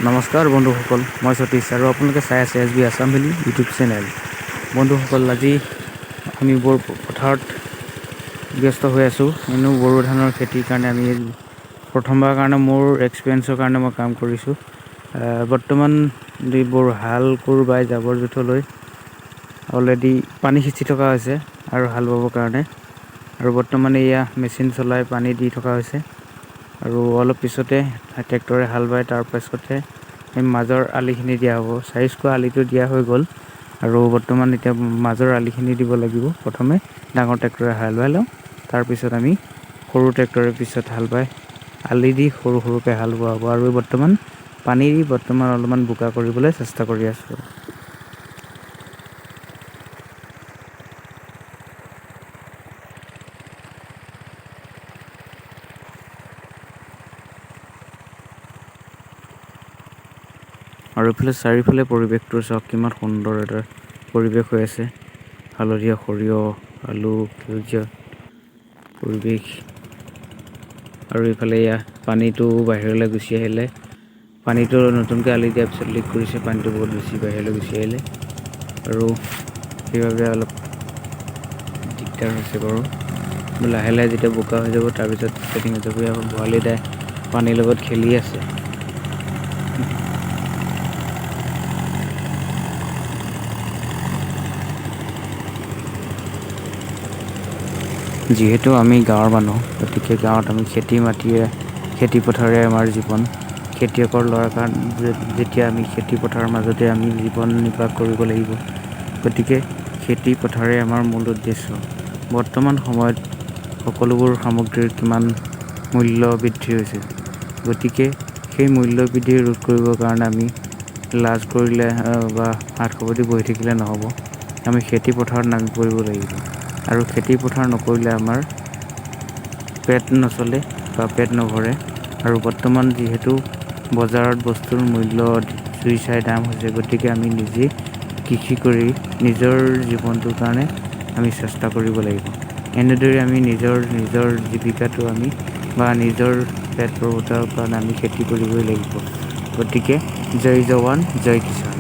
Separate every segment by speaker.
Speaker 1: নমস্কাৰ বন্ধুসকল, মই সতীশ আৰু আপোনালোকে চাই আছে SB Assam valley YouTube channel. বন্ধুসকল, আজি আমি পথাৰত ব্যস্ত হৈ আছোঁ। এনেও বড়ো ধানৰ খেতিৰ কাৰণে আমি প্ৰথমবাৰৰ কাৰণে মোৰ এক্সপিৰিয়েঞ্চৰ কাৰণে মই কাম কৰিছোঁ। বৰ্তমান যিবোৰ হাল কোৰ বাই জাবৰ জোঁথৰ লৈ অলৰেডি পানী সিঁচি থকা হৈছে আৰু হাল বাবৰ কাৰণে, আৰু বৰ্তমান এয়া মেচিন চলাই পানী দি থকা হৈছে। আৰু অলপ পিছতে ট্ৰেক্টৰে হাল বাই তাৰ পাছতে মাজৰ আলিখিনি দিয়া হ'ব। 4 স্কোৱাৰ আলিটো দিয়া হৈ গ'ল আৰু বৰ্তমান এতিয়া মাজৰ আলিখিনি দিব লাগিব। প্ৰথমে ডাঙৰ ট্ৰেক্টৰে হাল বাই লওঁ, তাৰপিছত আমি সৰু ট্ৰেক্টৰে পিছত হাল বাই আলি দি সৰু সৰুকৈ হাল বোৱা হ'ব। আৰু বৰ্তমান পানী দি অলপমান বোকা কৰিবলৈ চেষ্টা কৰি আছোঁ। আৰু এইফালে চাৰিওফালে পৰিৱেশটো চাওক, কিমান সুন্দৰ এটা পৰিৱেশ হৈ আছে। হালধীয়া সৰিয়হ, আলু, সেউজীয়া পৰিৱেশ। আৰু এইফালে এয়া পানীটো বাহিৰলৈ গুচি আহিলে। পানীটো নতুনকৈ আলি দিয়াৰ পিছত লিক কৰিছে, পানীটো বহুত বেছি বাহিৰলৈ গুচি আহিলে আৰু সেইবাবে অলপ দিগদাৰ হৈছে বাৰু। লাহে লাহে যেতিয়া বোকা হৈ যাব তাৰপিছত ছেটিং হৈ যাব। পোৱালি এটাই পানীৰ লগত খেলি আছে। যিহেতু আমি গাঁৱৰ মানুহ, গতিকে গাঁৱত আমি খেতি পথাৰে আমাৰ জীৱন। খেতিয়কৰ ল'ৰাৰ কাৰণে যেতিয়া আমি খেতি পথাৰৰ মাজতে আমি জীৱন নিৰ্বাহ কৰিব লাগিব, গতিকে খেতি পথাৰে আমাৰ মূল উদ্দেশ্য। বৰ্তমান সময়ত সকলোবোৰ সামগ্ৰীৰ কিমান মূল্য বৃদ্ধি হৈছে, গতিকে সেই মূল্য বৃদ্ধি ৰোধ কৰিবৰ কাৰণে আমি লাজ কৰিলে বা হাত সাবটি বহি থাকিলে নহ'ব। আমি খেতি পথাৰত নামি পৰিব লাগিব। আৰু খেতি পথাৰ নকৰিলে আমাৰ পেট নচলে বা পেট নভৰে। আৰু বৰ্তমান যিহেতু বজাৰত বস্তুৰ মূল্য জুই চাই দাম হৈছে, গতিকে আমি নিজে কৃষি কৰি নিজৰ জীৱনটোৰ কাৰণে আমি চেষ্টা কৰিব লাগিব। এনেদৰে আমি নিজৰ জীৱিকাটো আমি বা নিজৰ পেট প্ৰবৰ্তাৰ কাৰণে আমি খেতি কৰিবই লাগিব। গতিকে জয় জৱান জয় কিষাণ।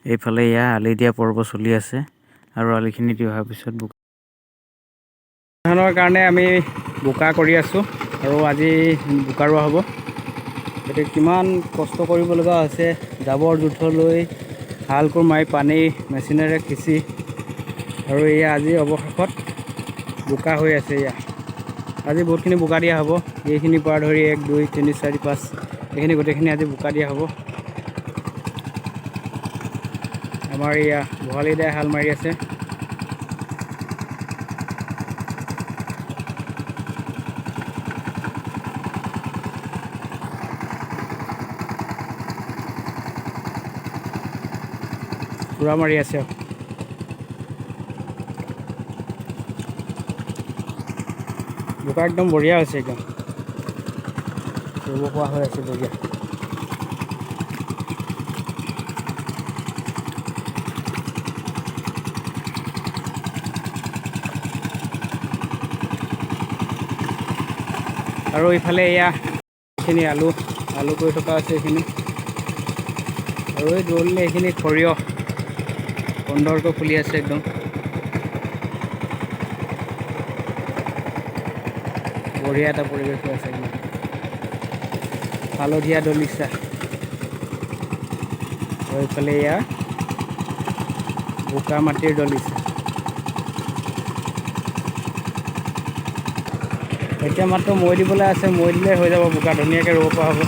Speaker 1: এইফালে এয়া আলি দিয়া পৰ্ব চলি আছে আৰু আলিখিনি দি অহাৰ পিছত ধানৰ কাৰণে আমি বোকা কৰি আছোঁ আৰু আজি বোকা ৰোৱা হ'ব। গতিকে কিমান কষ্ট কৰিব লগা হৈছে, জাবৰ জোঁথৰ লৈ হাল কোৰ মাৰি পানী মেচিনেৰে সিঁচি, আৰু এয়া আজি অৱশেষত বোকা হৈ আছে। এয়া আজি বহুতখিনি বোকা দিয়া হ'ব। এইখিনিৰ পৰা ধৰি 1 2 3 4 5 এইখিনি গোটেইখিনি আজি বোকা দিয়া হ'ব। আমাৰ এয়া গোহালি দাই হাল মাৰি আছে। পুৰা মাৰি আছে। বোকা একদম বঢ়িয়া হৈছে, একদম ৰুব পৰা হৈ আছে বঢ়িয়া। আৰু ইফালে এয়া এইখিনি আলু কৰি থকা আছে এইখিনি, আৰু এই দূৰলৈ এইখিনি সৰিয়হ সুন্দৰকৈ ফুলি আছে একদম। বঢ়িয়া এটা পৰিৱেশ হৈ আছে একদম। হালধীয়া দলিচা। আৰু এইফালে এয়া বোকা মাটিৰ দলিচা। এতিয়া মাত্ৰ মৈ দিবলৈ আছে, মৈ দিলে হৈ যাব, বোকা ধুনীয়াকৈ ৰুব পৰা হ'ব।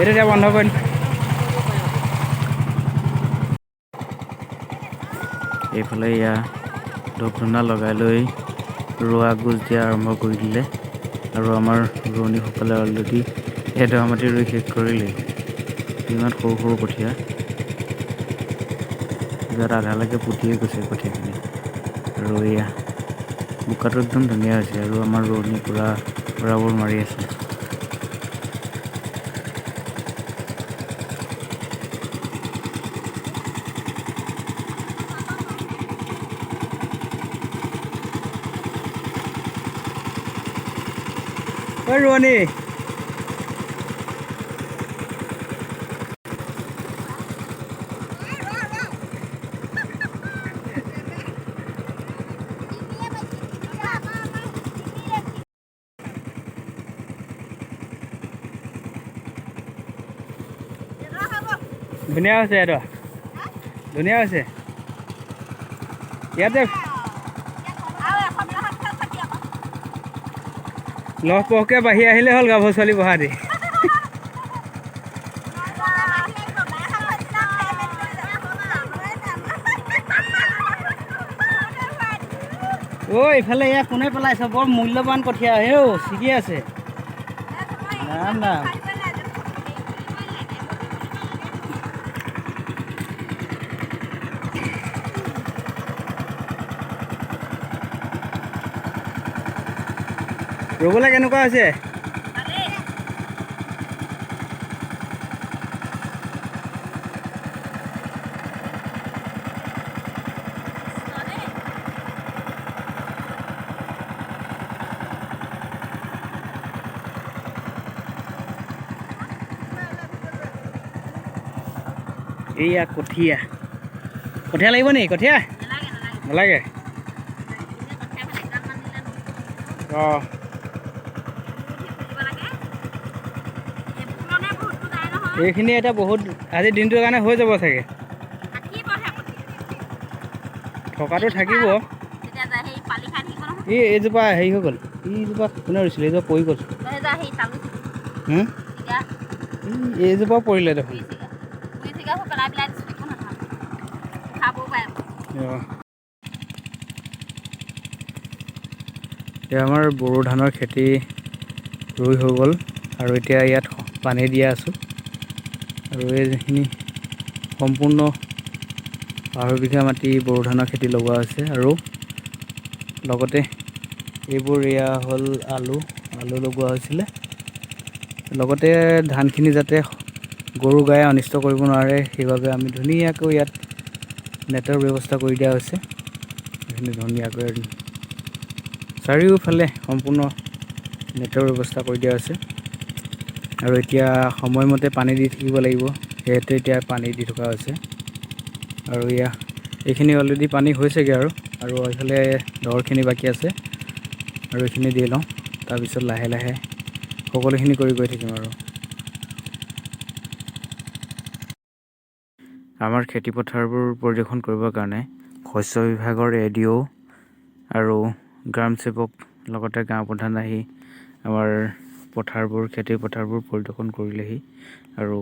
Speaker 1: এইটো এতিয়া বন্ধ কৰি এইফালে এয়া ধূপ ধূনা লগাই লৈ ৰোৱা গোজ দিয়া আৰম্ভ কৰি দিলে। আৰু আমাৰ ৰোৱনীসকলে অলৰেডি এডৰা মাটি ৰুই শেষ কৰিলেই। ইমান সৰু সৰু কঠীয়া, ইয়াত আধালৈকে পুতিয়ে গৈছে কঠীয়াখিনি। আৰু এয়া বোকাটো একদম ধুনীয়া হৈছে আৰু আমাৰ ৰোৱনী পূৰা বৰাবৰ মাৰি আছে। ৰোৱনী ধুনীয়া হৈছে, এইটো ধুনীয়া হৈছে। ইয়াতে লহপহকৈ বাঢ়ি আহিলে হ'ল গাভৰু ছোৱালী বহা দি। ইফালে এয়া কোনে পেলাইছে? বৰ মূল্যৱান কঠীয়া হেও, ছিগি আছে। নাম নাম ৰুবলৈ কেনেকুৱা হৈছে? এইয়া কঠীয়া, কঠীয়া লাগিব নেকি? কঠীয়া নালাগে। অঁ, এইখিনি এতিয়া বহুত আজিৰ দিনটোৰ কাৰণে হৈ যাব চাগে। থকাটো থাকিব। এইজোপা হেৰি হৈ গ'ল, এইজোপা কোনে ৰুইছিলে? এইজোপা পৰি গ'ল। এইজোপাও পৰিলে দেখোন। এতিয়া আমাৰ বড়ো ধানৰ খেতি ৰুই হৈ গ'ল আৰু এতিয়া ইয়াত পানী দিয়া আছোঁ। আৰু এই যিখিনি সম্পূৰ্ণ 12 বিঘা মাটি বড়ো ধানৰ খেতি লগোৱা হৈছে। আৰু লগতে এইবোৰ এয়া হ'ল আলু লগোৱা হৈছিলে। লগতে ধানখিনি যাতে গৰু গায়ে অনিষ্ট কৰিব নোৱাৰে, সেইবাবে আমি ধুনীয়াকৈ ইয়াত নেটৰ ব্যৱস্থা কৰি দিয়া হৈছে। এইখিনি ধুনীয়াকৈ চাৰিওফালে সম্পূৰ্ণ নেটৰ ব্যৱস্থা কৰি দিয়া হৈছে। আৰু এতিয়া সময়মতে পানী দি থাকিব লাগিব, সেয়েহে এতিয়া পানী দি থকা হৈছে। আৰু এইখিনি অলৰেডি পানী হৈছেগৈ আৰু এইফালে দৰখিনি বাকী আছে। আৰু এইখিনি দি লওঁ, তাৰপিছত লাহে লাহে সকলোখিনি কৰি গৈ থাকিম। আৰু আমাৰ খেতিপথাৰবোৰ পৰিদৰ্শন কৰিবৰ কাৰণে শস্য বিভাগৰ ADO আৰু গ্ৰাম সেৱক লগতে গাঁও প্ৰধান আহি আমাৰ খেতি পথাৰবোৰ পৰিদৰ্শন কৰিলেহি আৰু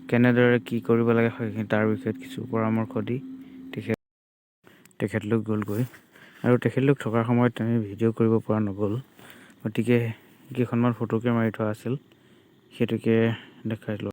Speaker 1: কেনেদৰে কি কৰিব লাগে তাৰ বিষয়ে কিছু পৰামৰ্শ দি তেখেতলোক গ'লগৈ। আৰু তেখেতলোক থকাৰ সময়ত আমি ভিডিঅ' কৰিব পৰা নগ'ল, গতিকে কেইখনমান ফটোকে মাৰি থোৱা আছিল, সেইটোকে দেখাই দিলোঁ।